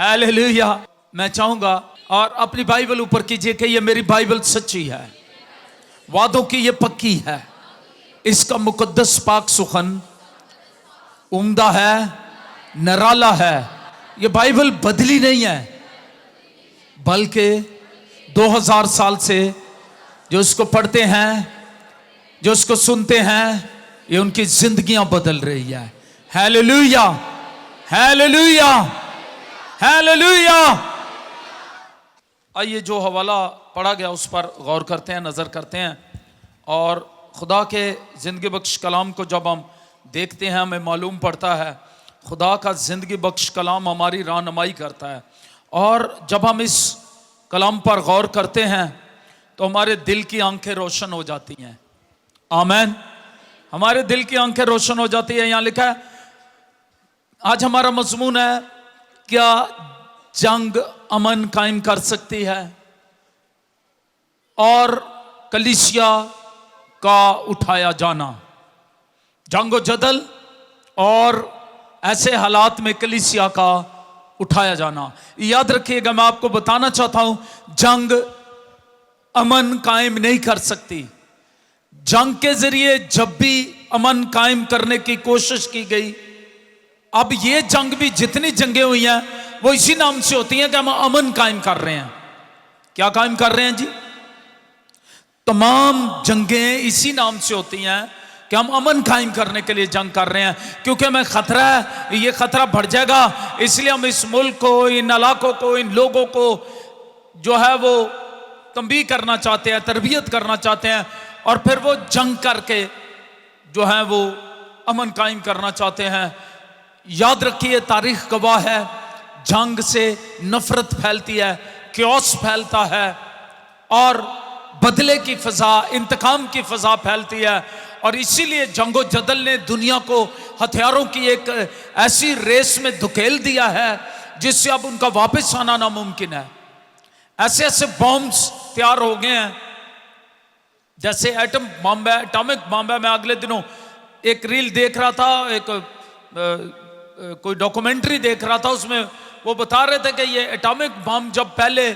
Hallelujah. मैं चाहूंगा और अपनी बाइबल ऊपर कीजिए कि ये मेरी बाइबल सच्ची है, वादों की ये पक्की है, इसका मुकद्दस पाक सुखन उम्दा है, नराला है। ये बाइबल बदली नहीं है, बल्कि 2000 साल से जो इसको पढ़ते हैं, जो इसको सुनते हैं, ये उनकी जिंदगियां बदल रही है। Hallelujah, hallelujah, hallelujah. आइए जो हवाला पढ़ा गया उस पर गौर करते हैं, नजर करते हैं। और खुदा के जिंदगी बख्श कलाम को जब हम देखते हैं, हमें मालूम पड़ता है खुदा का जिंदगी बख्श कलाम हमारी रहनुमाई करता है। और जब हम इस कलाम पर गौर करते हैं तो हमारे दिल की आंखें रोशन हो जाती हैं। आमीन। हमारे दिल की आंखें रोशन हो जाती है। यहां लिखा है, आज हमारा मजमून है, क्या जंग अमन कायम कर सकती है? और कलीसिया का उठाया जाना, जंगो जदल और ऐसे हालात में कलीसिया का उठाया जाना। याद रखिएगा, मैं आपको बताना चाहता हूं, जंग अमन कायम नहीं कर सकती। जंग के जरिए जब भी अमन कायम करने की कोशिश की गई, अब ये जंग भी जितनी जंगें हुई हैं वो इसी नाम से होती हैं कि हम अमन कायम कर रहे हैं। क्या कायम कर रहे हैं जी? तमाम जंगें इसी नाम से होती हैं कि हम अमन कायम करने के लिए जंग कर रहे हैं, क्योंकि हमें खतरा है, ये खतरा बढ़ जाएगा, इसलिए हम इस मुल्क को, इन इलाकों को, इन लोगों को जो है वो तंबीह करना चाहते हैं, तरबियत करना चाहते हैं, और फिर वो जंग करके जो है वो अमन कायम करना चाहते हैं। याद रखिए, तारीख गवाह है, जंग से नफरत फैलती है, क्योस फैलता है, और बदले की फजा, इंतकाम की फजा फैलती है। और इसीलिए जंगो जदल ने दुनिया को हथियारों की एक ऐसी रेस में धुकेल दिया है जिससे अब उनका वापस आना नामुमकिन है। ऐसे ऐसे बॉम्ब्स तैयार हो गए हैं, जैसे एटम बॉम्ब है, एटॉमिक बॉम्ब है। मैं अगले दिनों एक रील देख रहा था, कोई डॉक्यूमेंट्री देख रहा था, उसमें वो बता रहे थे कि ये एटॉमिक बॉम्ब जब पहले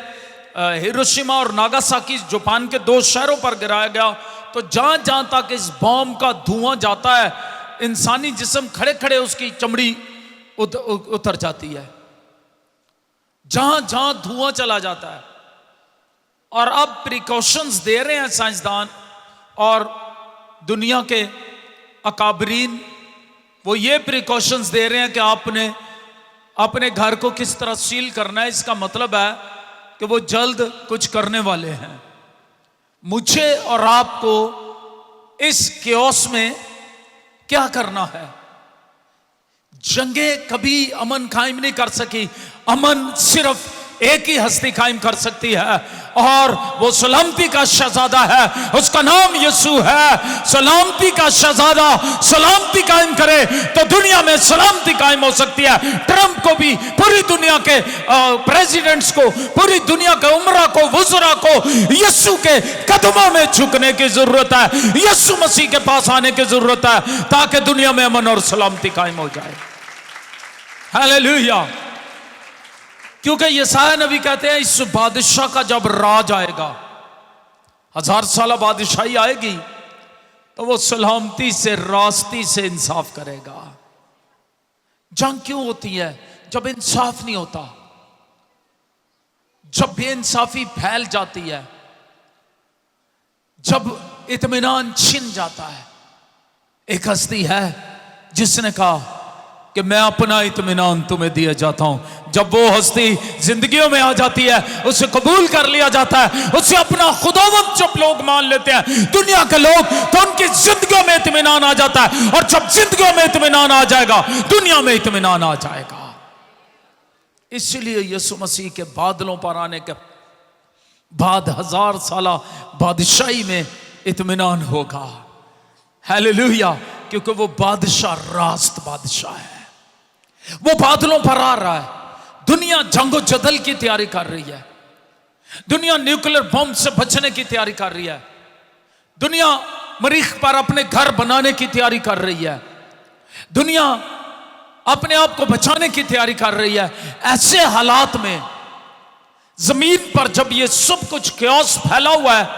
हिरोशिमा और नागासाकी जापान के 2 शहरों पर गिराया गया, तो जहां जहां तक इस बॉम्ब का धुआं जाता है, इंसानी जिस्म खड़े खड़े उसकी चमड़ी उतर जाती है, जहां जहां धुआं चला जाता है। और अब प्रिकॉशंस दे रहे हैं साइंसदान और दुनिया के अकाबरीन, वो ये प्रिकॉशंस दे रहे हैं कि आपने अपने घर को किस तरह सील करना है। इसका मतलब है कि वो जल्द कुछ करने वाले हैं। मुझे और आपको इस केओस में क्या करना है? जंगें कभी अमन कायम नहीं कर सकी। अमन सिर्फ एक ही हस्ती कायम कर सकती है, और वो सलामती का शहजादा है, उसका नाम यीशु है। सलामती का शहजादा सलामती कायम करे तो दुनिया में सलामती कायम हो सकती है। ट्रंप को भी, पूरी दुनिया के प्रेसिडेंट्स को, पूरी दुनिया के उमरा को, वुज़रा को यीशु के कदमों में झुकने की जरूरत है, यीशु मसीह के पास आने की जरूरत है, ताकि दुनिया में अमन और सलामती कायम हो जाए। हालेलुया। क्योंकि यशायाह नबी कहते हैं, इस बादशाह का जब राज आएगा, 1000 साल बादशाही आएगी, तो वो सलामती से, रास्ती से इंसाफ करेगा। जंग क्यों होती है? जब इंसाफ नहीं होता, जब बेइंसाफी फैल जाती है, जब इत्मीनान छिन जाता है। एक हस्ती है जिसने कहा कि मैं अपना इत्मीनान तुम्हें दिया जाता हूं। जब वो हस्ती जिंदगियों में आ जाती है, उसे कबूल कर लिया जाता है, उसे अपना खुदावंद जब लोग मान लेते हैं, दुनिया के लोग, तो उनकी जिंदगियों में इत्मीनान आ जाता है। और जब जिंदगियों में इत्मीनान आ जाएगा, दुनिया में इत्मीनान आ जाएगा। इसलिए यीशु मसीह के बादलों पर आने के बाद 1000 साल बादशाही में इत्मीनान होगा। हालेलुया। क्योंकि वो बादशाह रास्त बादशाह है, वो बादलों पर आ रहा है। दुनिया जंगो जदल की तैयारी कर रही है, दुनिया न्यूक्लियर बम से बचने की तैयारी कर रही है, दुनिया मरीख पर अपने घर बनाने की तैयारी कर रही है, दुनिया अपने आप को बचाने की तैयारी कर रही है। ऐसे हालात में जमीन पर जब ये सब कुछ क्योस फैला हुआ है,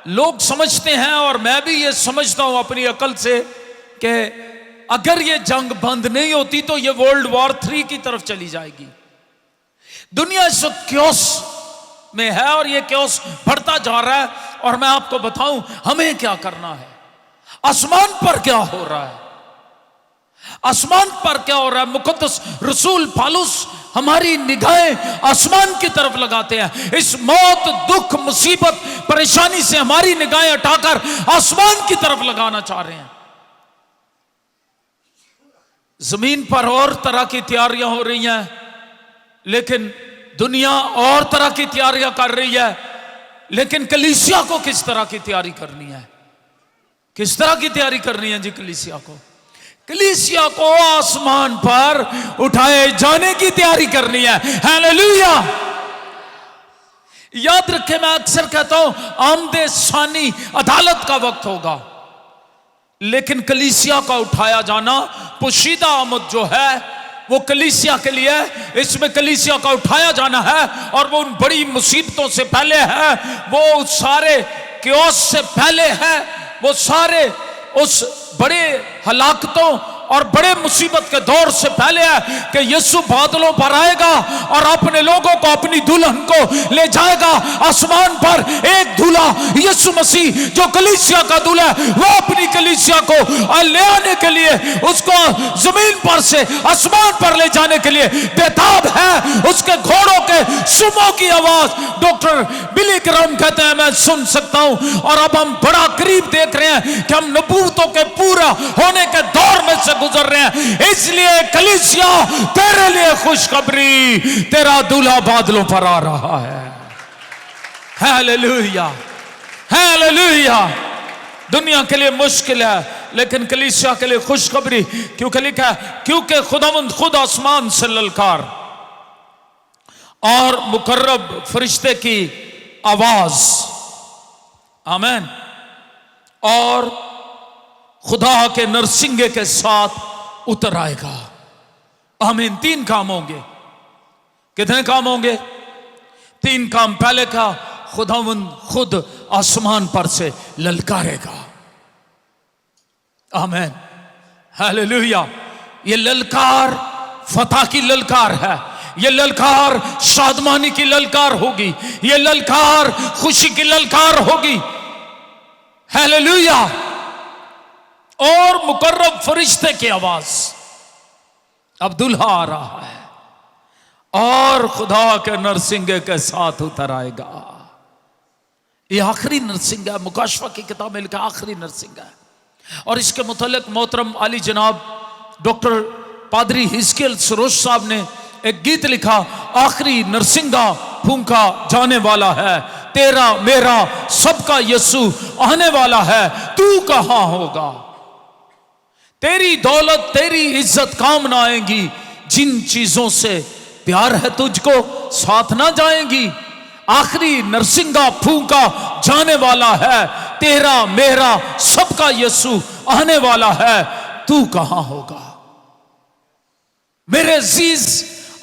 लोग समझते हैं और मैं भी ये समझता हूं अपनी अकल से कि अगर ये जंग बंद नहीं होती तो ये वर्ल्ड वॉर 3 की तरफ चली जाएगी। दुनिया इस वक्त क्योस में है और ये क्योस बढ़ता जा रहा है। और मैं आपको बताऊं हमें क्या करना है, आसमान पर क्या हो रहा है, आसमान पर क्या हो रहा है। मुकद्दस रसूल पौलुस हमारी निगाहें आसमान की तरफ लगाते हैं। इस मौत, दुख, मुसीबत, परेशानी से हमारी निगाहें हटाकर आसमान की तरफ लगाना चाह रहे हैं। जमीन पर और तरह की तैयारियां हो रही हैं, लेकिन दुनिया और तरह की तैयारियां कर रही है। लेकिन कलीसिया को किस तरह की तैयारी करनी है? किस तरह की तैयारी करनी है जी? कलीसिया को आसमान पर उठाए जाने की तैयारी करनी है। हालेलुया। याद रखें, मैं अक्सर कहता हूं आमदे सानी अदालत का वक्त होगा, लेकिन कलीसिया का उठाया जाना, पोशीदा आमद जो है वो कलीसिया के लिए है। इसमें कलीसिया का उठाया जाना है और वो उन बड़ी मुसीबतों से पहले है, वो उस सारे क्योस से पहले है, वो सारे उस बड़े हलाकतों और बड़े मुसीबत के दौर से पहले है कि यीशु बादलों पर आएगा और अपने लोगों को, अपनी दुल्हन को ले जाएगा आसमान पर। एक दूल्हा यीशु मसीह जो कलीसिया का दूल्हा है, वो अपनी कलीसिया को ले आने के लिए, उसको जमीन पर से आसमान पर ले जाने के लिए बेताब है। उसके घोड़ों के सुमों की आवाज डॉक्टर बिली ग्राहम कहते हैं मैं सुन सकता हूं। और अब हम बड़ा करीब देख रहे हैं कि हम नबूवतों के पूरा होने के दौर में से गुजर रहे हैं। इसलिए कलीसिया तेरे लिए खुशखबरी, तेरा दूल्हा बादलों पर आ रहा है। Hallelujah, hallelujah. दुनिया के लिए मुश्किल है, लेकिन कलीसिया के लिए खुशखबरी। क्योंकि लिखा है, क्योंकि खुदावंद खुद आसमान से ललकार और मुकर्रब फरिश्ते की आवाज, आमीन, और खुदा के नरसिंगे के साथ उतर आएगा। आमीन। 3 काम होंगे। कितने काम होंगे? 3 काम। पहले का, खुदावंद खुद आसमान पर से ललकारेगा। आमीन, हालेलुया। ये ललकार फतह की ललकार है, ये ललकार शादमानी की ललकार होगी, ये ललकार खुशी की ललकार होगी। हालेलुया। और मुकर्रब फरिश्ते की आवाज, अब दुल्हा आ रहा है और खुदा के नरसिंगे के साथ उतर आएगा। ये आखिरी नरसिंगा है, मुकाशफा की किताब में लिखा आखिरी नरसिंगा है। और इसके मुतल्लिक मोहतरम आली जनाब डॉक्टर पादरी हिस्कियल सरोज साहब ने एक गीत लिखा, आखिरी नरसिंगा फूंका जाने वाला है, तेरा मेरा सबका यीशु आने वाला है, तू कहां होगा? तेरी दौलत, तेरी इज्जत काम ना आएगी, जिन चीजों से प्यार है तुझको साथ ना जाएंगी। आखिरी नरसिंगा फूंका जाने वाला है, तेरा मेरा सबका यीशु आने वाला है, तू कहां होगा? मेरे अजीज,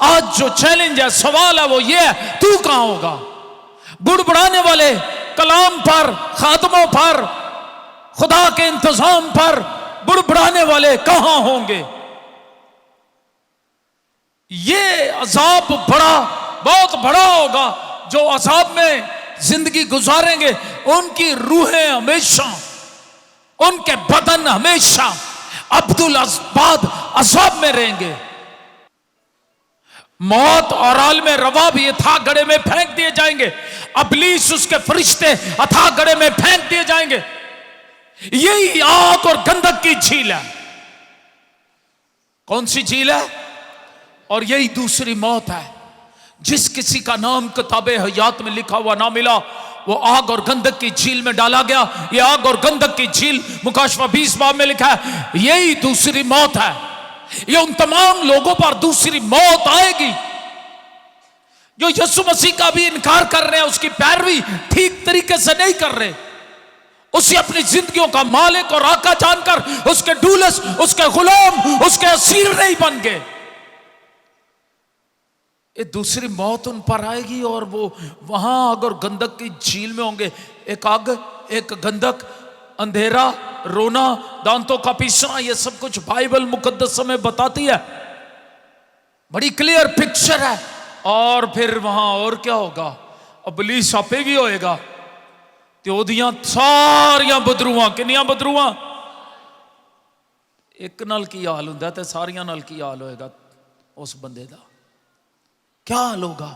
आज जो चैलेंज है, सवाल है, वो ये है, तू कहां होगा? बुड़बुड़ाने वाले कलाम पर, खातमों पर, खुदा के इंतजाम पर बुड़बुड़ाने वाले कहां होंगे? ये अजाब बड़ा, बहुत बड़ा होगा। जो अजाब में जिंदगी गुजारेंगे, उनकी रूहें हमेशा, उनके बदन हमेशा अब्दुल अस्बाद अजाब में रहेंगे। मौत और आलम रवा भी अथाह गड़े में फेंक दिए जाएंगे। अबलीस उसके फरिश्ते अथाह गड़े में फेंक दिए जाएंगे। यही आग और गंधक की झील है। कौन सी झील है? और यही दूसरी मौत है। जिस किसी का नाम किताबे हयात में लिखा हुआ ना मिला, वो आग और गंधक की झील में डाला गया। ये आग और गंधक की झील मुकाशफा 20 बाब में लिखा है, यही दूसरी मौत है। ये उन तमाम लोगों पर दूसरी मौत आएगी जो यीशु मसीह का भी इनकार कर रहे हैं, उसकी पैरवी ठीक तरीके से नहीं कर रहे, उसे अपनी जिंदगियों का मालिक और आका जानकर उसके डूलस, उसके गुलाम, उसके असीर नहीं बन गए। ये दूसरी मौत उन पर आएगी और वो वहां अगर गंधक की झील में होंगे, एक आग, एक गंधक, अंधेरा, रोना, दांतों का पीसना, ये सब कुछ बाइबल मुकद्दस में बताती है, बड़ी क्लियर पिक्चर है। और फिर वहां और क्या होगा, इब्लीस आपे भी होएगा, तो ओदियां सारियां बदरूआं, किनियां बदरूआं, एक नाल की हाल हुंदा ते सारियां नाल की हाल होएगा उस बंदे दा। क्या हाल होगा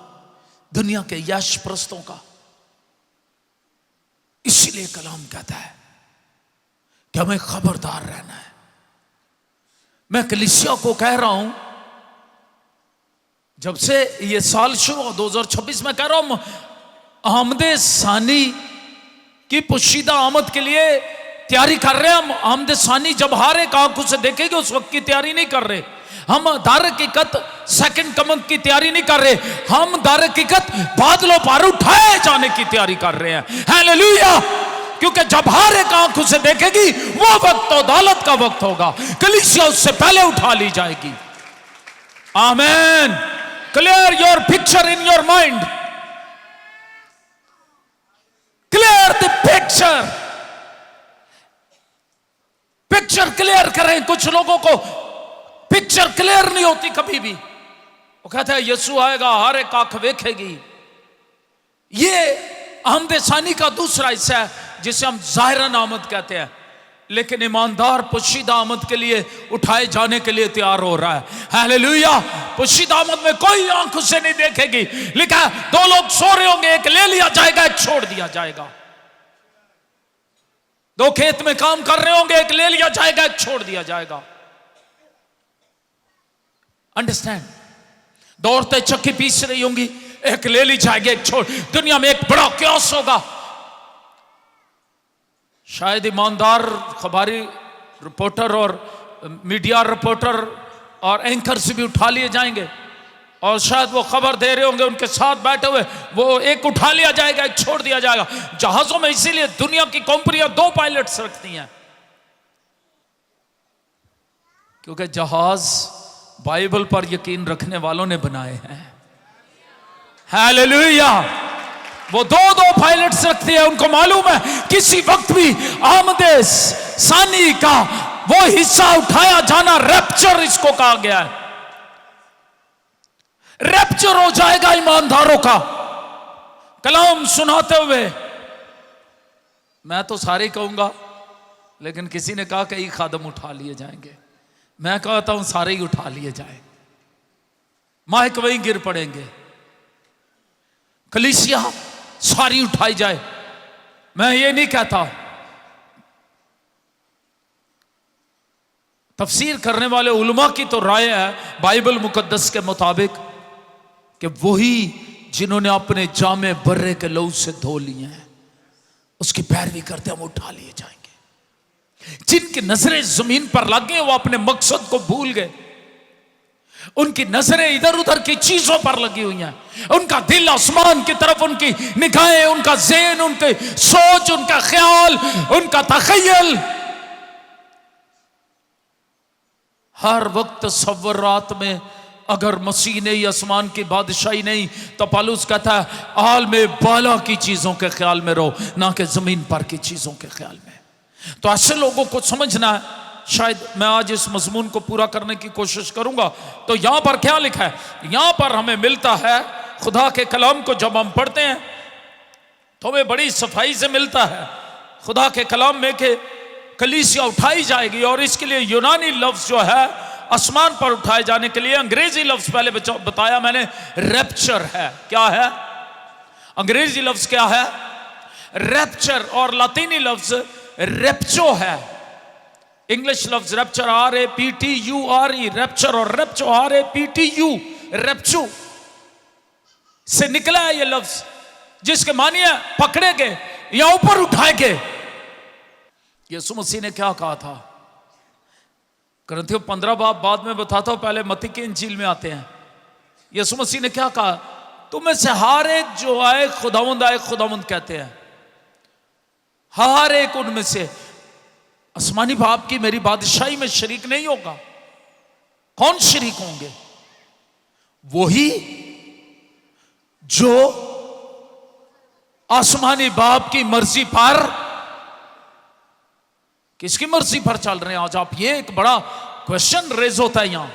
दुनिया के यश प्रस्तों का। इसीलिए कलाम कहता है कि हमें खबरदार रहना है। मैं कलीसिया को कह रहा हूं, जब से ये साल शुरू हुआ 2026 में कह रहा हूं, आमदे सानी की पोशीदा आमद के लिए तैयारी कर रहे हैं हम। आमदे सानी जब हर एक आंखों से देखेंगे उस वक्त की तैयारी नहीं कर रहे हम। दार हकीकत सेकंड कमंग की तैयारी नहीं कर रहे हम, दार हकीकत बादलों पर उठाए जाने की तैयारी कर रहे हैं। हालेलुया। क्योंकि जब हर एक आंखों से देखेगी वो वक्त तो अदालत का वक्त होगा, कलीसिया उससे पहले उठा ली जाएगी। आमीन। Clear your picture in your mind, clear the picture, picture clear करें। कुछ लोगों को पिक्चर क्लियर नहीं होती कभी भी। वो कहता है यीशु आएगा, हर एक आंख देखेगी। ये आमदे सानी का दूसरा हिस्सा है जिसे हम जाहिरन आमद कहते हैं, लेकिन ईमानदार पोशीदा आमद के लिए उठाए जाने के लिए तैयार हो रहा है। हालेलुया। पोशीदा आमद में कोई आंख उसे नहीं देखेगी। लिखा है 2 लोग सो रहे होंगे, एक ले लिया जाएगा, एक छोड़ दिया जाएगा। 2 खेत में काम कर रहे होंगे, एक ले लिया जाएगा, एक छोड़ दिया जाएगा। अंडरस्टैंड। दौड़ते चक्की पीस रही होंगी, एक ले ली जाएगी, एक छोड़। दुनिया में एक बड़ा क्योस होगा। शायद ईमानदार खबरी रिपोर्टर और मीडिया रिपोर्टर और एंकर से भी उठा लिए जाएंगे, और शायद वो खबर दे रहे होंगे, उनके साथ बैठे हुए, वो एक उठा लिया जाएगा, एक छोड़ दिया जाएगा। जहाजों में इसीलिए दुनिया की कंपनियां 2 पायलट्स रखती हैं, क्योंकि जहाज बाइबल पर यकीन रखने वालों ने बनाए हैं। हालेलुया। वो 2 पायलट्स रखते हैं, उनको मालूम है किसी वक्त भी आमदे सानी का वो हिस्सा उठाया जाना, रैप्चर इसको कहा गया है। रैप्चर हो जाएगा ईमानदारों का। कलाम सुनाते हुए मैं तो सारे कहूंगा, लेकिन किसी ने कहा कई खादम उठा लिए जाएंगे। मैं कहता हूं सारे ही उठा लिए जाए, माइक वहीं गिर पड़ेंगे, कलीसिया सारी उठाई जाए। मैं ये नहीं कहता, तफसीर करने वाले उलमा की तो राय है बाइबल मुकद्दस के मुताबिक कि वही जिन्होंने अपने जामे बर्रे के लहू से धो लिए हैं, उसकी पैरवी करते हम उठा लिए जाएंगे। जिनकी नजरें जमीन पर लग गई, वो अपने मकसद को भूल गए। उनकी नजरें इधर उधर की चीजों पर लगी हुई हैं, उनका दिल आसमान की तरफ, उनकी निगाहें, उनका ज़हन, उनकी सोच, उनका ख्याल, उनका तखय्युल हर वक्त तसव्वुरात में। अगर मसीह नहीं, आसमान की बादशाही नहीं, तो पौलुस कहता है आलमे बाला की चीजों के ख्याल में रहो, ना कि जमीन पर की चीजों के ख्याल में। तो ऐसे लोगों को समझना है। शायद मैं आज इस मजमून को पूरा करने की कोशिश करूंगा। तो यहां पर क्या लिखा है? यहां पर हमें मिलता है खुदा के कलाम को जब हम पढ़ते हैं तो हमें बड़ी सफाई से मिलता है खुदा के कलाम में कि कलीसिया उठाई जाएगी। और इसके लिए यूनानी लफ्ज जो है आसमान पर उठाए जाने के लिए, अंग्रेजी लफ्ज पहले बताया मैंने, रैप्चर है। क्या है? अंग्रेजी लफ्ज क्या है? रैप्चर। और लातीनी लफ्ज रेप्चो है। इंग्लिश लफ्ज रैप्चर RAPTURE, रैप्चर, और रेप्चो RAPTU, रेप्चो से निकला है ये लफ्ज, जिसके मानिए पकड़े गए या ऊपर उठाए गए। यीशु मसीह ने क्या कहा था? कुरिन्थियों 15 बाब बाद में बताता हूं, पहले मत्ती की इंजील में आते हैं। यीशु मसीह ने क्या कहा? तुम में से हर एक जो आए खुदावंद कहते हैं। हर एक उनमें से आसमानी बाप की मेरी बादशाही में शरीक नहीं होगा। कौन शरीक होंगे? वही जो आसमानी बाप की मर्जी पर, किसकी मर्जी पर चल रहे हैं आज आप? ये एक बड़ा क्वेश्चन रेज होता है यहां,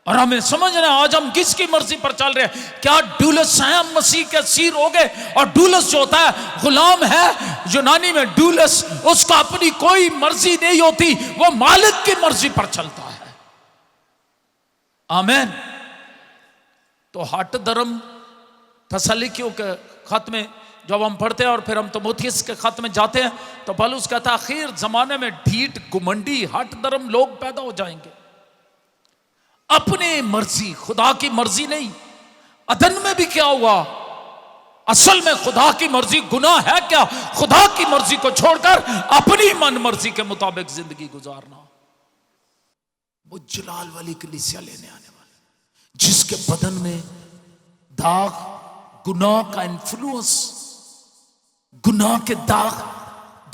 और हमें समझना है आज हम किसकी मर्जी पर चल रहे हैं। क्या डूलस हैं हम मसीह के सीर हो गए? और डूलस जो होता है गुलाम है, यूनानी में डूलस, उसका अपनी कोई मर्जी नहीं होती, वो मालिक की मर्जी पर चलता है। आमीन। तो हट धर्म थस्सलुनीकियों के खत में जब हम पढ़ते हैं और फिर हम तीमुथियुस के खत में जाते हैं तो पौलुस कहता है आखिर जमाने में ढीठ घुमंडी हट धर्म लोग पैदा हो जाएंगे, अपने मर्जी, खुदा की मर्जी नहीं। अदन में भी क्या हुआ? असल में खुदा की मर्जी गुनाह है क्या? खुदा की मर्जी को छोड़कर अपनी मन मर्जी के मुताबिक जिंदगी गुजारना। वो जलाल वाली कलीसिया लेने आने वाले जिसके बदन में दाग, गुनाह का इन्फ्लुएंस, गुनाह के दाग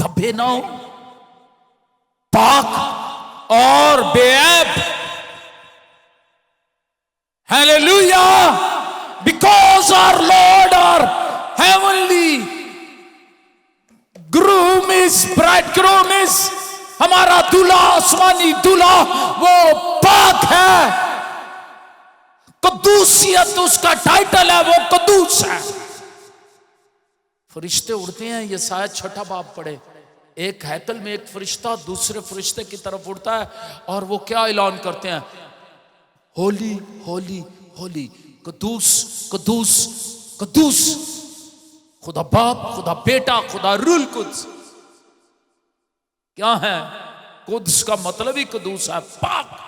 धब्बे ना हो, पाक और बेऐब। Hallelujah! Because our Lord, our heavenly groom is, bridegroom is, हमारा दूल्हा, आसमानी दूल्हा वो पाक है। कद्दूसियत उसका टाइटल है, वो कद्दूस है। फरिश्ते उड़ते हैं, ये शायद छठा बाब पढ़े। एक हैकल में एक फरिश्ता दूसरे फरिश्ते की तरफ उड़ता है और वो क्या ऐलान करते हैं? होली होली होली, कद्दूस कद्दूस कद्दूस, खुदा बाप, खुदा बेटा, खुदा रूल कुद्स। क्या है? कुद्स का मतलब ही कद्दूस है, पाक।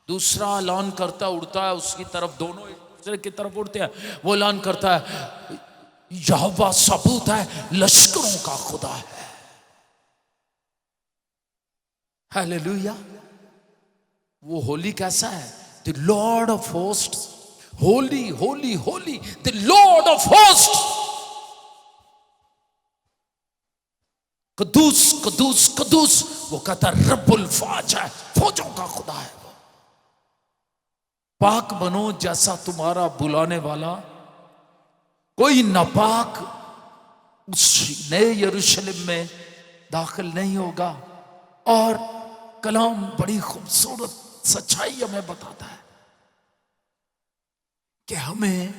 दूसरा ऐलान करता है, उड़ता है उसकी तरफ, दोनों एक दूसरे की तरफ उड़ते हैं। वो ऐलान करता है यहोवा सबूत है, लश्करों का खुदा है। हालेलुया। वो होली कैसा है? The lord of host, holy holy holy, the lord of host. कद्दूस कद्दूस कद्दूस, वो कहता है रब्बुल फाज है, फौजों का खुदा है। वो पाक बनो जैसा तुम्हारा बुलाने वाला, कोई नापाक उस नए यरूशलेम में दाखिल नहीं होगा। और कलाम बड़ी खूबसूरत सच्चाई हमें बताता है कि हमें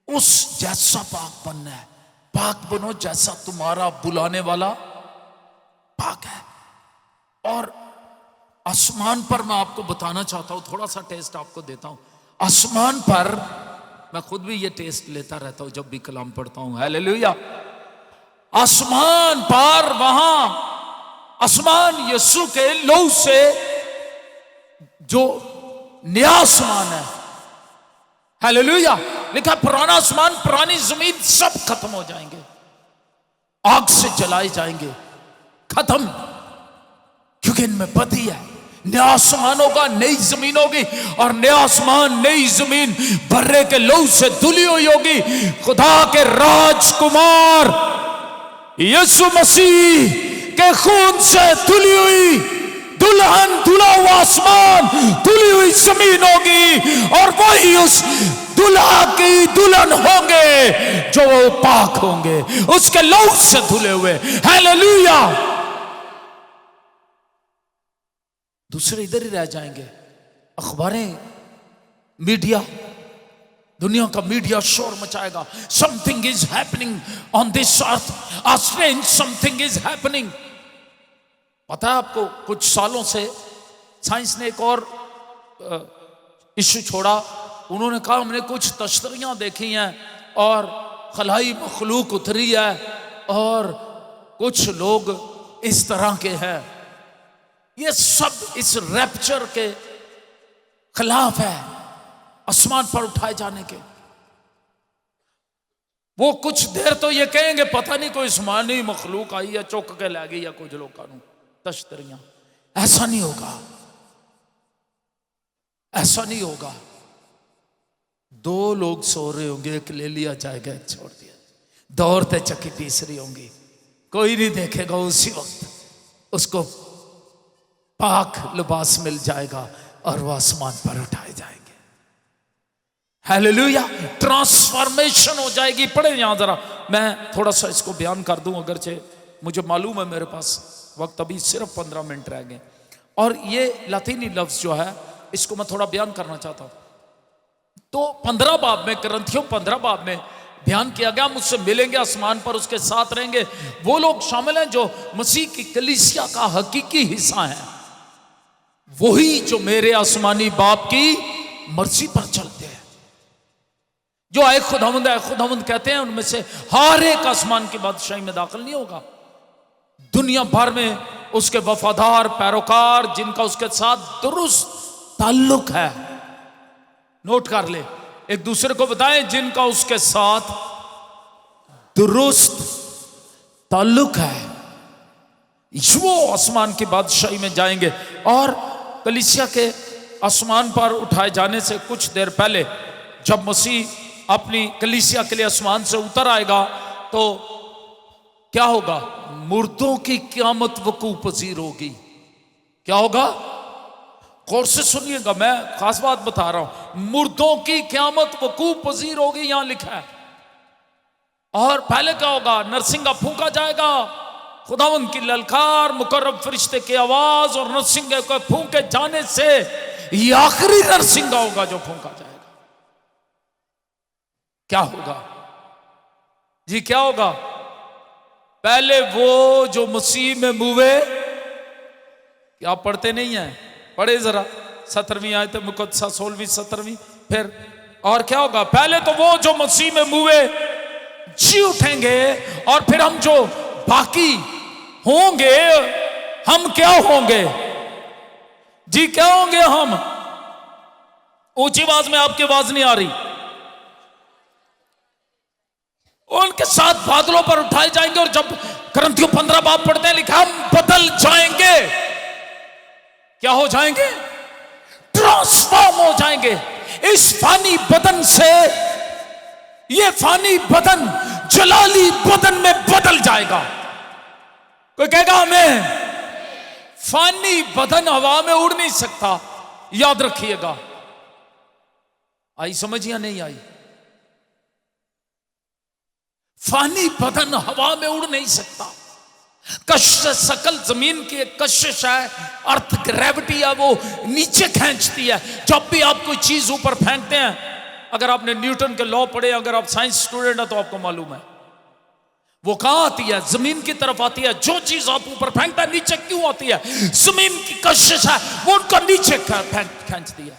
उस जैसा पाक बनना है। पाक बनो जैसा तुम्हारा बुलाने वाला पाक है। और आसमान पर मैं आपको बताना चाहता हूं, थोड़ा सा टेस्ट आपको देता हूं। आसमान पर मैं खुद भी ये टेस्ट लेता रहता हूं जब भी कलाम पढ़ता हूं। हालेलुया। आसमान पर, वहां आसमान यीशु के लहू से जो नया आसमान है, हालेलुया, लिखा पुराना आसमान पुरानी जमीन सब खत्म हो जाएंगे, आग से जलाए जाएंगे, खत्म, क्योंकि इनमें बदी है। नया आसमान होगा, नई जमीन होगी, और नया आसमान नई जमीन बर्रे के लहू से धुली हुई होगी। खुदा के राजकुमार यीशु मसीह के खून से धुली हुई दुल्हन, धुला हुआ आसमान, धुली हुई जमीन होगी, और वही उस दुल्हा की दुल्हन होंगे जो वो पाक होंगे, उसके लहू से धुले हुए। हालेलुया। दूसरे इधर ही रह जाएंगे। अखबारें, मीडिया, दुनिया का मीडिया शोर मचाएगा, something is happening on this earth, a strange something is happening. पता है आपको, कुछ सालों से साइंस ने एक और इश्यू छोड़ा। उन्होंने कहा हमने कुछ तश्तरियां देखी हैं और खलाई मखलूक उतरी है और कुछ लोग इस तरह के हैं। ये सब इस रैप्चर के खिलाफ है, आसमान पर उठाए जाने के। वो कुछ देर तो ये कहेंगे पता नहीं कोई आसमानी मखलूक आई है चुक के ले गई या कुछ लोग कानून तश्तरियां। ऐसा नहीं होगा, ऐसा नहीं होगा। दो लोग सो रहे होंगे, एक ले लिया जाएगा, एक छोड़ दिया। दौड़ते चक्की तीसरी होंगी। कोई नहीं देखेगा, उसी वक्त उसको पाक लिबास मिल जाएगा और वो आसमान पर उठाए जाएंगे। हालेलुया, ट्रांसफॉर्मेशन हो जाएगी। पढ़े यहां जरा, मैं थोड़ा सा इसको बयान कर दूं, अगरचे मुझे मालूम है मेरे पास वक्त अभी सिर्फ 15 मिनट रह गए, और ये लातीनी लफ्ज जो है इसको मैं थोड़ा बयान करना चाहता हूं। तो 15 बाब में, करंथियों 15 बाब में बयान किया गया, मुझसे मिलेंगे आसमान पर, उसके साथ रहेंगे। वो लोग शामिल हैं जो मसीह की कलीसिया का हकीकी हिस्सा है, वही जो मेरे आसमानी बाप की मर्जी पर चलते हैं। जो आए खुदावंद है खुदावंद कहते हैं, उनमें से हर एक आसमान की बादशाही में दाखिल नहीं होगा। दुनिया भर में उसके वफादार पैरोकार, जिनका उसके साथ दुरुस्त ताल्लुक है, नोट कर ले, एक दूसरे को बताएं, जिनका उसके साथ दुरुस्त ताल्लुक है, वो आसमान की बादशाही में जाएंगे। और कलीसिया के आसमान पर उठाए जाने से कुछ देर पहले, जब मसीह अपनी कलीसिया के लिए आसमान से उतर आएगा, तो क्या होगा? मुर्दों की क़यामत वकूअ पज़ीर होगी। क्या होगा? गौर से सुनिएगा, मैं खास बात बता रहा हूं। मुर्दों की क़यामत वकूअ पज़ीर होगी, यहां लिखा है। और पहले क्या होगा? नरसिंगा फूंका जाएगा, खुदावंद की ललकार, मुकर्रब फरिश्ते की आवाज, और नरसिंगे को फूंके जाने से ये आखिरी नरसिंगा होगा जो फूंका जाएगा। क्या होगा जी? क्या होगा? पहले वो जो मसीह में मुवे, क्या आप पढ़ते नहीं है? पढ़े जरा 17वीं आयत मुकद्दसा 16वीं 17वीं। फिर और क्या होगा? पहले तो वो जो मसीह में मुवे जी उठेंगे, और फिर हम जो बाकी होंगे, हम क्या होंगे जी? क्या होंगे हम? ऊंची आवाज में, आपकी आवाज नहीं आ रही। उनके साथ बादलों पर उठाए जाएंगे, और जब करंथियों 15 बाब पढ़ते हैं, लिखा हम बदल जाएंगे। क्या हो जाएंगे? ट्रांसफॉर्म हो जाएंगे। इस फानी बदन से ये फानी बदन जलाली बदन में बदल जाएगा। कोई कहेगा हमें? फानी बदन हवा में उड़ नहीं सकता, याद रखिएगा। आई समझ या नहीं आई? फानी बदन हवा में उड़ नहीं सकता। कशिश सकल जमीन की एक कशिश है, अर्थ ग्रेविटी है, वो नीचे खींचती है। जब भी आप कोई चीज ऊपर फेंकते हैं, अगर आपने न्यूटन के लॉ पढ़े, अगर आप साइंस स्टूडेंट है तो आपको मालूम है वो कहां आती है? जमीन की तरफ आती है। जो चीज आप ऊपर फेंकता है, नीचे क्यों आती है? जमीन की कशिश है, वो उनको नीचे खींचती है।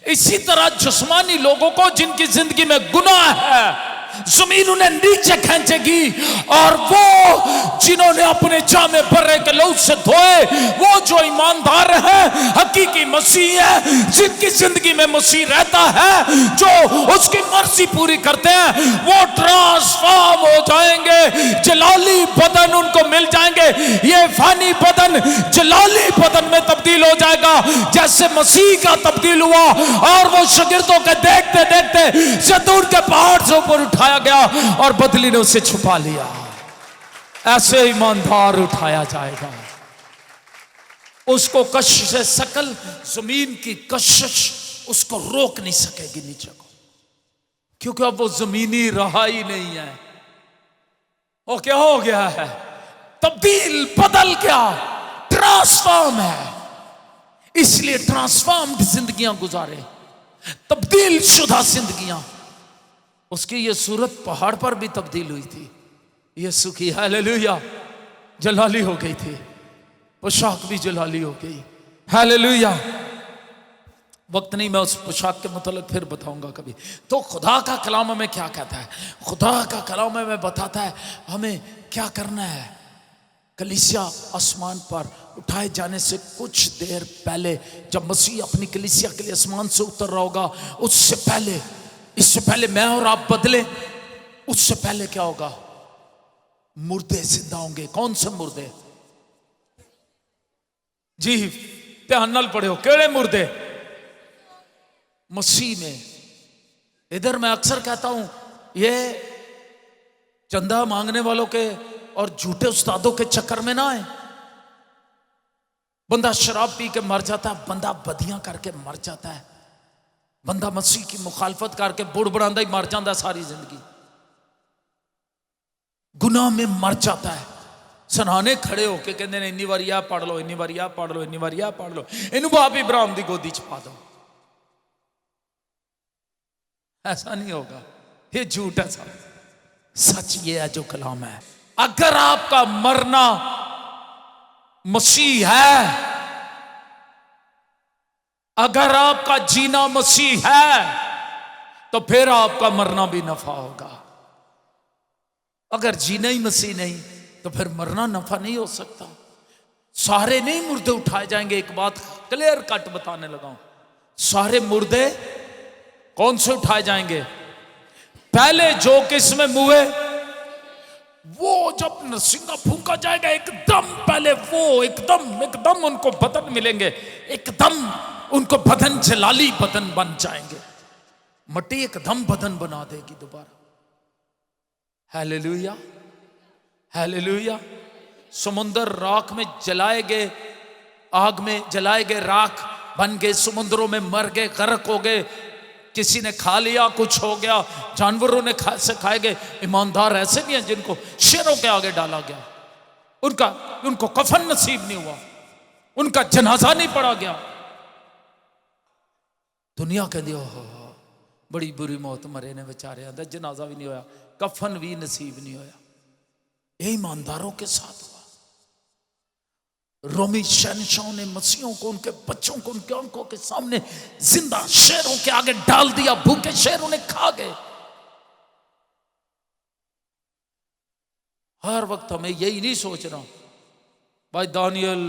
इसी तरह जिस्मानी लोगों को, जिनकी जिंदगी में गुनाह है, जमीन उन्हें नीचे खींचेगी, और वो जिन्होंने अपने जामे बर्रे के लहू से धोए, वो जो ईमानदार है, हकीकी मसीह है, जिनकी जिंदगी में मसीह रहता है, जो उसकी मर्जी पूरी करते हैं, वो ट्रांसफॉर्म हो जाएंगे। जलाली बदन उनको मिल जाएंगे। ये फानी बदन जलाली बदन में तब्दील हो जाएगा, जैसे मसीह का तब्दील हुआ, और वो शागिर्दों के देखते देखते जैतून के पहाड़ से ऊपर उठाया गया, और बदली ने उसे छुपा लिया। ऐसे ईमानदार उठाया जाएगा। उसको कशिश से सकल जमीन की कशिश उसको रोक नहीं सकेगी नीचे को, क्योंकि अब वो जमीनी रहा ही नहीं है। वो क्या हो गया है? तब्दील, बदल गया, ट्रांसफॉर्म है। इसलिए ट्रांसफॉर्म्ड जिंदगियां गुजारे, तब्दील शुदा जिंदगियां। उसकी ये सूरत पहाड़ पर भी तब्दील हुई थी। यीशु की हालेलुया जलाली हो गई थी, पोशाक भी जलाली हो गई। हालेलुया। वक्त नहीं, मैं उस पोशाक के मतलब फिर बताऊंगा कभी। तो खुदा का कलाम हमें क्या कहता है? खुदा का कलाम हमें बताता है हमें क्या करना है। कलीसिया आसमान पर उठाए जाने से कुछ देर पहले, जब मसीह अपनी कलीसिया के लिए आसमान से उतर रहा होगा, उससे पहले, इससे पहले मैं और आप बदले, उससे पहले क्या होगा? मुर्दे जिंदा होंगे। कौन से मुर्दे जी? ध्यान नाल पढ़े हो, केड़े मुर्दे? मसीह में। इधर मैं अक्सर कहता हूं, ये चंदा मांगने वालों के और झूठे उस्तादों के चक्कर में ना आए। बंदा शराब पी के मर जाता है, बंदा बदियां करके मर जाता है, बंदा मसीह की मुखालफत करके बुड़बड़ांदा ही मर जाता है, सारी जिंदगी गुनाह में मर जाता है। सनाने खड़े होके कहते ने इन्नी बार यह पढ़ लो, इन्नी बार यह पढ़ लो, इन्नी बार यह पढ़ लो, इन्हू बाप इब्राहिम की गोदी च पा दो। ऐसा नहीं होगा, ये झूठ है सब। सच ये है जो कलाम है। अगर आपका मरना मसीह है, अगर आपका जीना मसीह है, तो फिर आपका मरना भी नफा होगा। अगर जीना ही मसीह नहीं तो फिर मरना नफा नहीं हो सकता। सारे नहीं मुर्दे उठाए जाएंगे। एक बात क्लियर कट बताने लगा हूं, सारे मुर्दे कौन से उठाए जाएंगे? पहले जो किसमें मुए, वो जब नरसिंगा फूंका जाएगा एकदम पहले वो एकदम उनको बदन मिलेंगे, एकदम उनको बदन जलाली बदन बन जाएंगे। मट्टी एकदम बदन बना देगी दोबारा। Hallelujah, hallelujah. समुद्र राख में जलाए गए, आग में जलाए गए, राख बन गए, समुद्रों में मर गए, गर्क हो गए, किसी ने खा लिया, कुछ हो गया, जानवरों ने खाए गए। ईमानदार ऐसे नहीं है जिनको शेरों के आगे डाला गया, उनको कफन नसीब नहीं हुआ, उनका जनाजा नहीं पड़ा गया। दुनिया कहती हो बड़ी बुरी मौत मरे ने बेचारे, आंदा जनाजा भी नहीं होया, कफन भी नसीब नहीं होया। ये ईमानदारों के साथ हुआ। रोमी शहनशाहों ने मसीहों को, उनके बच्चों को उनके आंखों के सामने जिंदा शेरों के आगे डाल दिया, भूखे शेरों ने खा गए। हर वक्त हमें यही नहीं सोचना भाई दानियल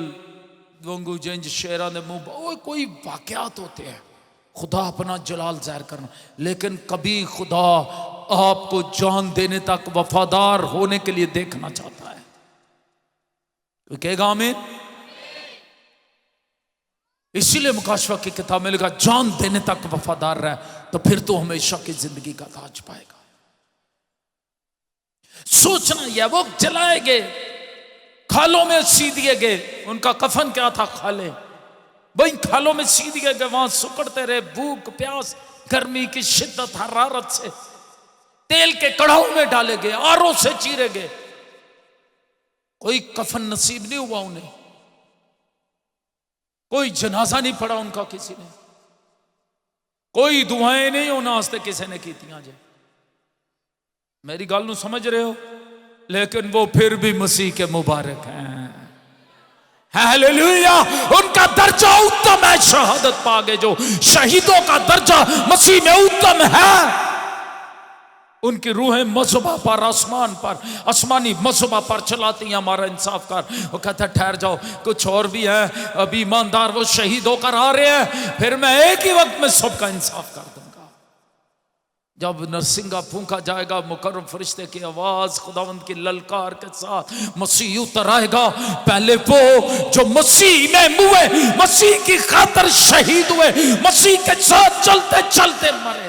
वंगू जिंज शेरा ने मुंह, कोई वाकयात होते हैं, खुदा अपना जलाल जाहिर करना, लेकिन कभी खुदा आपको जान देने तक वफादार होने के लिए देखना चाहता है। तो कहेगा आमीन। इसीलिए मुकाशवा की किताब में लिखा जान देने तक वफादार रहे, तो फिर तो हमेशा की जिंदगी का ताज पाएगा। सोचना यह वो जलाए गए, खालों में सी दिए गए, उनका कफन क्या था? खाले, वही खालों में सी दिए गए, वहां सुकड़ते रहे, भूख प्यास, गर्मी की शिद्दत हरारत से, तेल के कड़ाहों में डाले गए, आरों से चीरे गए, कोई कफन नसीब नहीं हुआ उन्हें, कोई जनाजा नहीं पड़ा उनका, किसी ने कोई दुआएं नहीं होना वास्ते किसी ने की। मेरी गल नू समझ रहे हो? लेकिन वो फिर भी मसीह के मुबारक हैं। हालेलुया। उनका दर्जा उत्तम है, शहादत पागे जो शहीदों का दर्जा मसीह में उत्तम है। उनकी रूहें मज़हबा पर, आसमान पर, आसमानी मज़हबा पर चलाती हैं हमारा इंसाफ कर। वो कहता है ठहर जाओ, कुछ और भी है, अभी ईमानदार वो शहीद होकर आ रहे हैं, फिर मैं एक ही वक्त में सबका इंसाफ कर दूंगा। जब नरसिंगा फूंका जाएगा, मुकर्रम फरिश्ते की आवाज, खुदावंद की ललकार के साथ मसीह उतर आएगा। पहले वो जो मसीह में मुए, मसीह की खातिर शहीद हुए, मसीह के साथ चलते चलते मरे,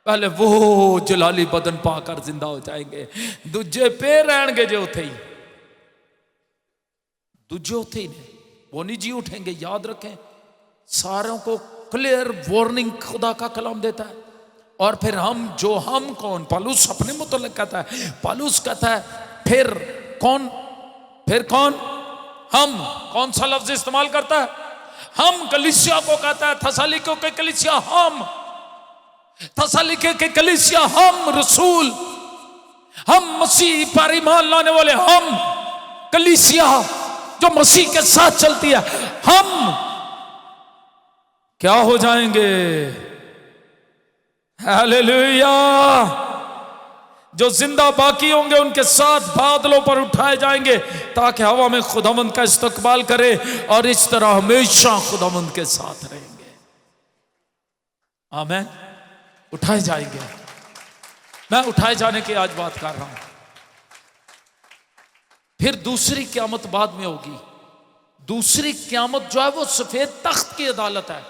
पहले वो जलाली बदन पाकर जिंदा हो जाएंगे। दूजे पे रहणगे जो उठे ही, दूजे उठे ही ने, वो नहीं जी उठेंगे। याद रखें, सारों को क्लियर वार्निंग खुदा का कलाम देता है। और फिर हम कौन? पालूस अपने मुतल्लिक कहता है, पालूस कहता है फिर कौन? हम। कौन सा लफ्ज इस्तेमाल करता है? हम। कलीसिया को कहता है, थेसलोनिके के कलीसिया हम, थेसलोनिके के कलीसिया हम, रसूल हम, मसीह पर ईमान लाने वाले हम, कलीसिया जो मसीह के साथ चलती है, हम क्या हो जाएंगे? हालेलुया। जो जिंदा बाकी होंगे उनके साथ बादलों पर उठाए जाएंगे, ताकि हवा में खुदावंद का इस्तकबाल करे, और इस तरह हमेशा खुदावंद के साथ रहेंगे। आमीन। उठाए जाएंगे। मैं उठाए जाने की आज बात कर रहा हूं। फिर दूसरी क़यामत बाद में होगी। दूसरी क़यामत जो है वो सफेद तख्त की अदालत है।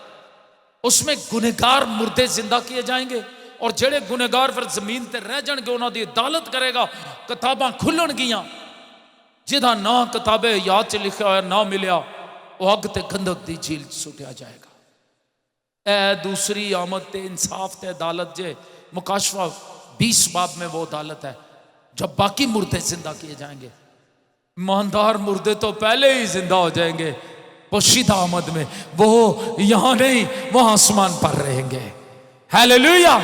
उसमें गुनहगार मुर्दे जिंदा किए जाएंगे और जेड़े गुनहगार फिर जमीन ते रह जाणगे उन्हां दी अदालत करेगा। किताबां खुलणगियां, जिहदा ना किताबे याद च लिखा होया ना मिलिया वो अग ते गंधक दी झील सुटिया जाएगा। ए दूसरी आमद ते इंसाफ ते अदालत जे मुकाशफा 20 बाब में वो अदालत है जब बाकी मुर्दे जिंदा किए जाएंगे। ईमानदार मुर्दे तो पहले ही जिंदा हो जाएंगे पोशीदा आमद में, वो यहां नहीं वो आसमान पर रहेंगे। हालेलुया।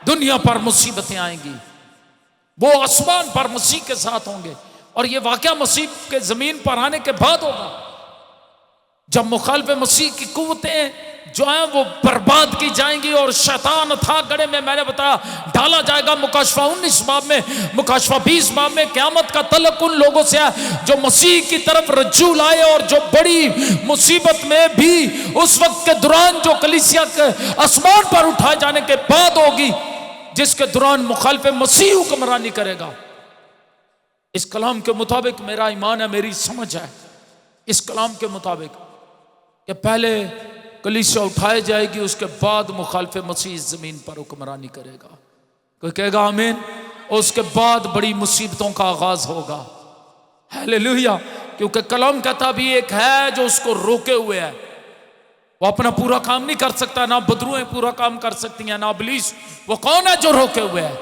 दुनिया पर मुसीबतें आएंगी, वो आसमान पर मसीह के साथ होंगे। और ये वाकया मसीह के जमीन पर आने के बाद होगा जब मुखालिफ मसीह की कुव्वतें जो है वो बर्बाद की जाएंगी और शैतान था गड़े में मैंने बताया डाला जाएगा। मुकाशफा 19 बाब में, मुकाशफा 20 बाब में क़यामत का तलक उन लोगों से है जो मसीह की तरफ रज्जू लाए और जो बड़ी मुसीबत में भी उस वक्त के दौरान जो कलीसिया के आसमान पर उठाए जाने के बाद होगी, जिसके दौरान मुखालिफ मसीह हुक्मरानी करेगा। इस कलाम के मुताबिक मेरा ईमान है, मेरी समझ है इस कलाम के मुताबिक कि पहले कलीसिया उठाई जाएगी, उसके बाद मुखालिफ मसीह इस जमीन पर हुक्मरानी करेगा। कोई कहेगा आमीन। उसके बाद बड़ी मुसीबतों का आगाज होगा। हालेलुया। क्योंकि कलाम कहता भी एक है जो उसको रोके हुए है, वो अपना पूरा काम नहीं कर सकता, ना बदरुएं पूरा काम कर सकती हैं, ना इब्लीस। वो कौन है जो रोके हुए है?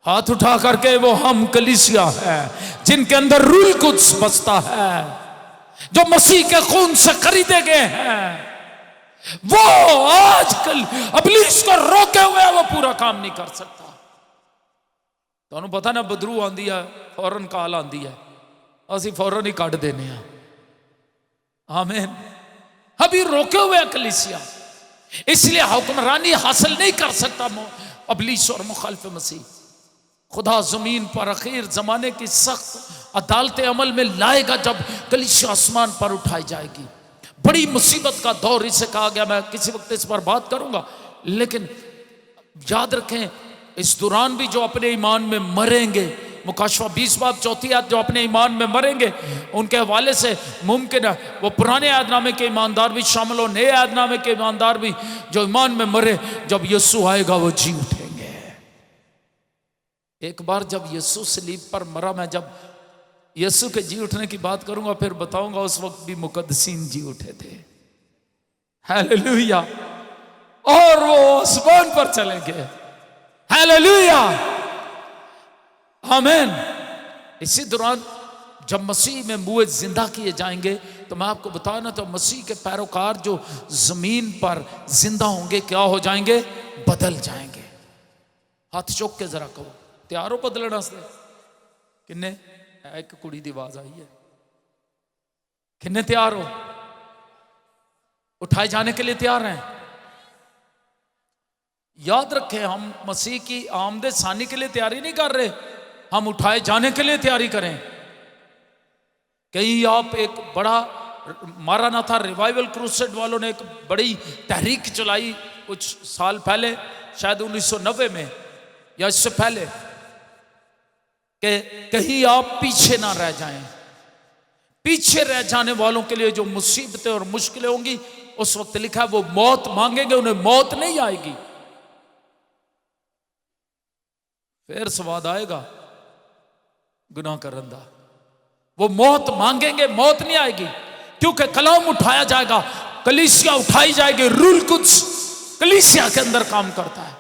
हाथ उठा करके वो हम कलीसिया है जिनके अंदर रूह कुद्स बसता है, जो मसीह के खून से खरीदे गए हैं। वो आजकल इब्लीस को रोके हुए है, वो पूरा काम नहीं कर सकता। तो पता ना बदरू आंदी है फौरन काल आंदी है, असी फौरन ही कट देने हैं। आमीन। अभी रोके हुए है कलीसिया, इसलिए हुक्मरानी हासिल नहीं कर सकता इब्लीस और मुखालिफ मसीह। खुदा जमीन पर आखिर जमाने की सख्त अदालत अमल में लाएगा जब कलीसिया आसमान पर उठाई जाएगी। बड़ी मुसीबत का दौर इसे कहा गया, मैं किसी वक्त इस पर बात करूंगा। लेकिन याद रखें इस दौरान भी जो अपने ईमान में मरेंगे, मुकाशफा 20 बाब 4 आयत, जो अपने ईमान में मरेंगे उनके हवाले से मुमकिन है वो पुराने ऐदनामे के ईमानदार भी शामिल हो, नए ऐदनामे के ईमानदार भी जो ईमान में मरे जब यीशु आएगा वो जी उठेंगे। एक बार जब यीशु सलीब पर मरा, मैं जब यीशु के जी उठने की बात करूंगा फिर बताऊंगा उस वक्त भी मुकद्दसीन जी उठे थे। हालेलुया। और वो आसमान पर चले गए। हालेलुया। आमीन। इसी दौरान जब मसीह में मुए जिंदा किए जाएंगे तो मैं आपको बताऊं ना, तो मसीह के पैरोकार जो जमीन पर जिंदा होंगे क्या हो जाएंगे? बदल जाएंगे। हाथ चौक के जरा कहो तैयार हो बदलने वास्ते? किन्ने? एक कुड़ी की आवाज आई है, किन्ने तैयार हो? उठाए जाने के लिए तैयार हैं? याद रखें हम मसीह की आमदे सानी के लिए तैयारी नहीं कर रहे, हम उठाए जाने के लिए तैयारी करें। कहीं आप एक बड़ा मारा ना था, रिवाइवल क्रूसेड वालों ने एक बड़ी तहरीक चलाई कुछ साल पहले, शायद 1990 में या इससे पहले, कि कहीं आप पीछे ना रह जाएं। पीछे रह जाने वालों के लिए जो मुसीबतें और मुश्किलें होंगी, उस वक्त लिखा है वो मौत मांगेंगे, उन्हें मौत नहीं आएगी। फिर स्वाद आएगा गुनाह करने दा। वो मौत मांगेंगे, मौत नहीं आएगी, क्योंकि कलाम उठाया जाएगा, कलीसिया उठाई जाएगी। रूल कुछ कलीसिया के अंदर काम करता है।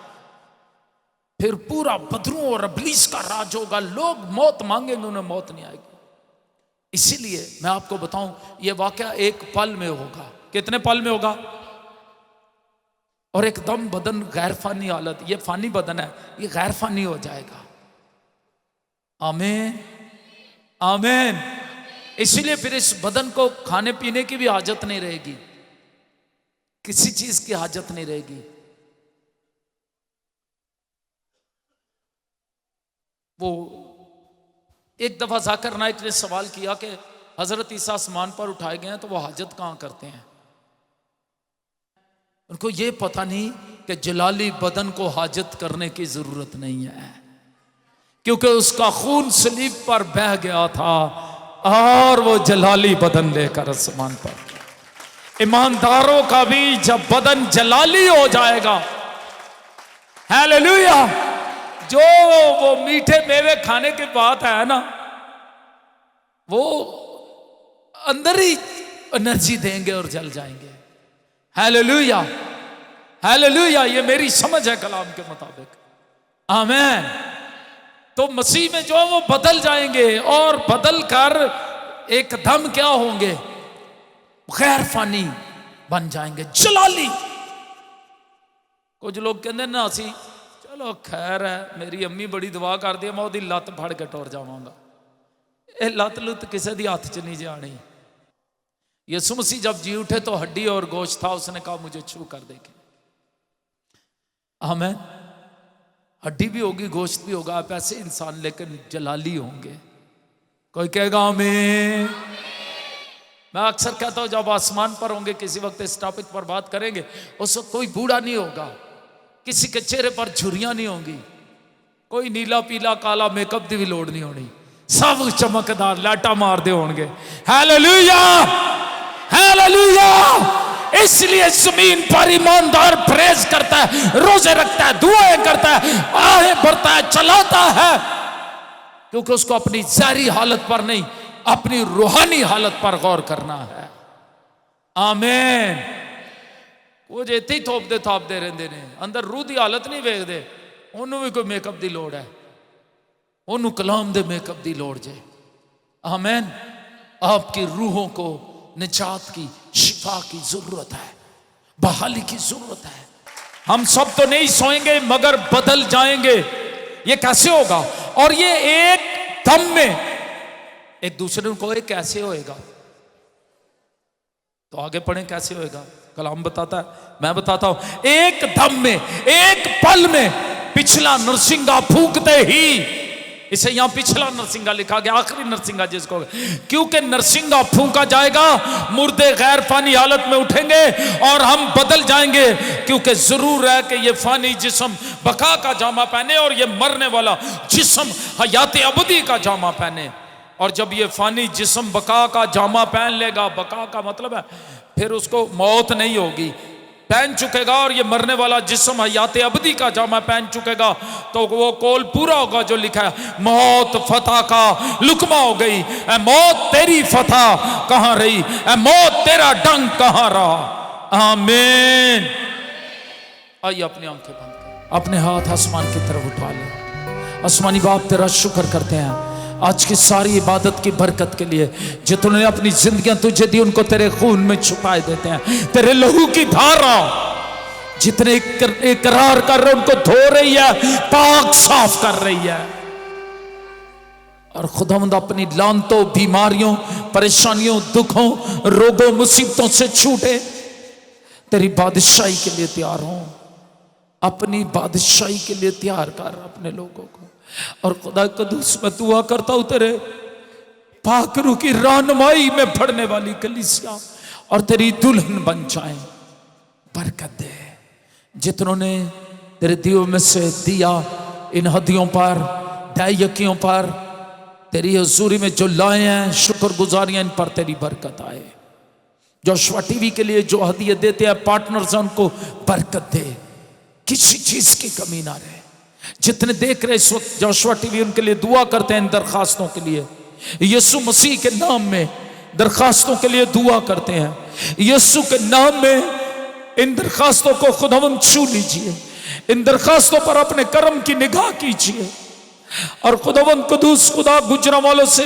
फिर पूरा बदरू और इब्लीस का राज होगा। लोग मौत मांगेंगे, उन्हें मौत नहीं आएगी। इसीलिए मैं आपको बताऊं यह वाकया एक पल में होगा। कितने पल में होगा? और एकदम बदन गैर फानी हालत, ये फानी बदन है, ये गैर फानी हो जाएगा। आमीन आमीन। इसीलिए फिर इस बदन को खाने पीने की भी हाजत नहीं रहेगी, किसी चीज की हाजत नहीं रहेगी। वो एक दफा जाकिर नाइक ने सवाल किया कि हजरत ईसा आसमान पर उठाए गए हैं तो वो हाजत कहां करते हैं? उनको ये पता नहीं कि जलाली बदन को हाजत करने की जरूरत नहीं है, क्योंकि उसका खून सलीब पर बह गया था और वो जलाली बदन लेकर आसमान पर। ईमानदारों का भी जब बदन जलाली हो जाएगा हालेलुया। जो वो मीठे मेवे खाने की बात है ना, वो अंदर ही एनर्जी देंगे और जल जाएंगे। Hallelujah, hallelujah. ये मेरी समझ है कलाम के मुताबिक। आमीन। तो मसीह में जो है वो बदल जाएंगे और बदल कर एकदम क्या होंगे, गैर फानी बन जाएंगे, जलाली। कुछ लोग कहते ना असी चलो खैर है, मेरी अम्मी बड़ी दुआ कर दी, मैं ओदी लत्त फड़ के टुर जावांगा। ये लत्त लुत किसी दी हाथ च नहीं जानी। यीशु मसीह जब जी उठे तो हड्डी और गोश्त था, उसने कहा मुझे छू कर देखे। आमीन। हड्डी भी होगी, गोश्त भी होगा, आप ऐसे इंसान लेकिन जलाली होंगे। कोई कहेगा आमीन। मैं अक्सर कहता हूं जब आसमान पर होंगे, किसी वक्त इस टॉपिक पर बात करेंगे, उस वक्त कोई बूढ़ा नहीं होगा, किसी के चेहरे पर झुर्रियां नहीं होंगी, कोई नीला पीला काला मेकअप की भी लोड़ नहीं होनी, सब चमकदार लाटा मारते होंगे। Hallelujah, hallelujah. इसलिए जमीन पर ईमानदार प्रेज करता है, रोजे रखता है, दुआएं करता है, आहें भरता है, चलाता है, क्योंकि उसको अपनी ज़ाहिरी हालत पर नहीं, अपनी रूहानी हालत पर गौर करना है। आमीन। वो जे इत्थे ही थापदे रहंदे ने, अंदर रूह की हालत नहीं वेखदे, उन्होंने भी कोई मेकअप की लोड़ है, उन्होंने कलाम दे मेकअप की लोड़ जे। आमीन। आपकी रूहों को निजात की, शिफा की जरूरत है, बहाली की जरूरत है। हम सब तो नहीं सोएंगे मगर बदल जाएंगे। ये कैसे होगा? और ये एक दम में एक दूसरे को एक कैसे होएगा? तो आगे पढ़ें कैसे होएगा। कलाम बताता है, मैं बताता हूं। एक दम में, एक पल में, पिछला नरसिंगा फूंकते ही, इसे यहां पिछला नरसिंगा लिखा गया, आखिरी नरसिंगा जिसको, क्योंकि नरसिंगा फूंका जाएगा, मुर्दे गैर फानी हालत में उठेंगे और हम बदल जाएंगे। क्योंकि जरूर है कि ये फानी जिस्म बका का जामा पहने और ये मरने वाला जिस्म हयाते अबदी का जामा पहने। और जब ये फानी जिस्म बका का जामा पहन लेगा, बका का मतलब है फिर उसको मौत नहीं होगी, पहन चुकेगा, और ये मरने वाला जिस्म हयाते अबदी का जामा पहन चुकेगा, तो वो कौल पूरा होगा जो लिखा है, मौत फतह का लुकमा हो गई, ए मौत तेरी फतह कहां रही, ए मौत तेरा डंक कहां रहा। आमीन। आइए अपनी आंखें बंद करें, अपने हाथ आसमान की तरफ उठा लें। आसमानी बाप तेरा शुक्र करते हैं आज की सारी इबादत की बरकत के लिए, जितने अपनी जिंदगियां तुझे दी उनको तेरे खून में छुपाए देते हैं। तेरे लहू की धारा जितने इकरार कर रहे उनको धो रही है, पाक साफ कर रही है। और खुदावंद अपनी लानतों, बीमारियों, परेशानियों, दुखों, रोगों, मुसीबतों से छूटे तेरी बादशाही के लिए तैयार हो। अपनी बादशाही के लिए तैयार कर अपने लोगों को। और खुदा कदूस में दुआ करता हूं तेरे पाकरू की रहनुमाई में पढ़ने वाली कलीसिया और तेरी दुल्हन बन जाए। बरकत दे जितनों ने तेरे दियों में से दिया इन हदियों पर, दायकियों पर, तेरी हजूरी में जो लाए हैं, शुक्रगुजारियां इन पर तेरी बरकत आए। जोशुआ टीवी के लिए जो हदिया देते हैं पार्टनर्स, उनको बरकत दे, किसी चीज की कमी ना रहे। जितने देख रहे इस वक्त जोशुआ टीवी, उनके लिए दुआ करते हैं इन दरखास्तों के लिए। यीशु मसीह के नाम में दरखास्तों के लिए दुआ करते हैं। यीशु के नाम में इन दरखास्तों को खुदावंद छू लीजिए, इन दरखास्तों पर अपने कर्म की निगाह कीजिए। और खुदावंद कुदूस खुदा गुजरांवालों से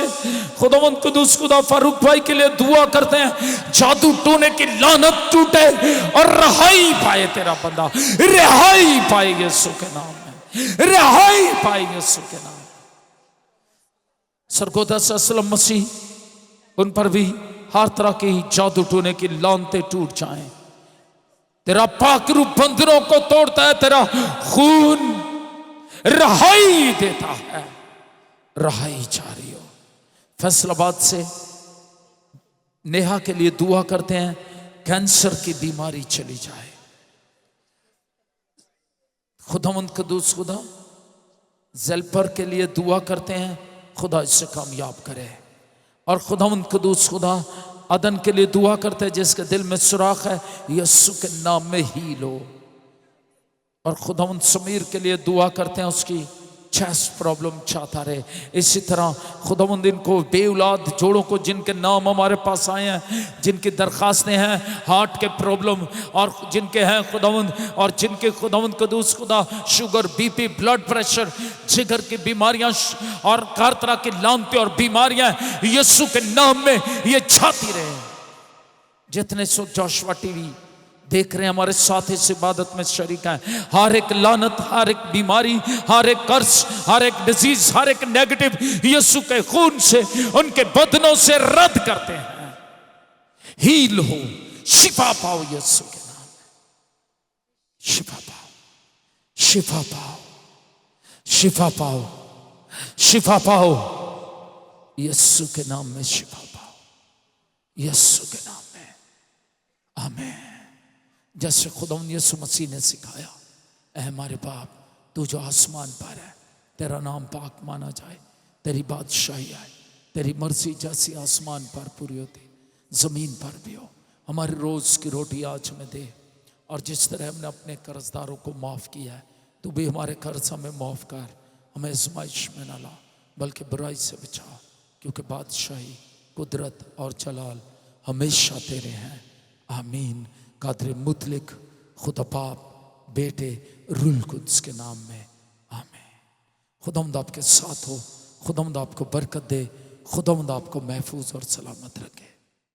खुदावंद कुदूस खुदा फारूक भाई के लिए दुआ करते हैं, जादू टोने की लानत टूटे और रहाई पाए तेरा बंदा, रिहाई पाए यीशु के नाम में, रिहाई पाए यीशु के नाम। सरगोदा सल्लम मसीह उन पर भी हर तरह की जादू टोने की लानतें टूट जाएं। तेरा पाक रूप बंदरों को तोड़ता है, तेरा खून रहाई देता है, रहाई जारी हो। फैसलाबाद से नेहा के लिए दुआ करते हैं, कैंसर की बीमारी चली जाए। खुदावंद कदूस खुदा ज़ेल्पर के लिए दुआ करते हैं, खुदा इससे कामयाब करे। और खुदावंद कदूस खुदा अदन के लिए दुआ करते हैं, जिसके दिल में सुराख है, यीशु के नाम में हील हो। और खुदावंद समीर के लिए दुआ करते हैं, उसकी चेस्ट प्रॉब्लम चाहता रहे। इसी तरह खुदावंद इनको बेऔलाद जोड़ों को, जिनके नाम हमारे पास आए हैं, जिनकी दरखास्तें हैं, हार्ट के प्रॉब्लम और जिनके हैं खुदावंद, और जिनके खुदावंद कदूस खुदा शुगर, बीपी, ब्लड प्रेशर, जिगर की बीमारियां और हर तरह की लानतें और बीमारियां यीशु के नाम में ये छाती रहे। जितने सो जोशुआ टीवी देख रहे हैं, हमारे साथ इस इबादत में शरीक हैं, हर एक लानत, हर एक बीमारी, हर एक कर्ज, हर एक डिजीज, हर एक नेगेटिव यीशु के खून से, उनके बदनों से रद्द करते हैं। हील हो, शिफा पाओ यीशु के नाम में, शिफा पाओ, शिफा पाओ, शिफा पाओ, शिफा पाओ यीशु के नाम में, शिफा पाओ यीशु के नाम में। आमीन। जैसे खुदावंद यीशु मसीह ने सिखाया, ऐ हमारे बाप तू जो आसमान पर है, तेरा नाम पाक माना जाए, तेरी बादशाही आए, तेरी मर्जी जैसी आसमान पर पूरी होती जमीन पर भी हो। हमारी रोज की रोटी आज हमें दे, और जिस तरह हमने अपने कर्जदारों को माफ़ किया है, तू भी हमारे कर्ज हमें माफ़ कर, हमें आज़माइश में न ला बल्कि बुराई से बचा, क्योंकि बादशाही, कुदरत और जलाल हमेशा तेरे हैं। आमीन। कादर मुतलिक खुदा बाप, बेटे, रूह कुद्स के नाम में, आमीन। खुदावंद आपके साथ हो, खुदावंद आपको बरकत दे, खुदावंद आपको महफूज और सलामत रखे।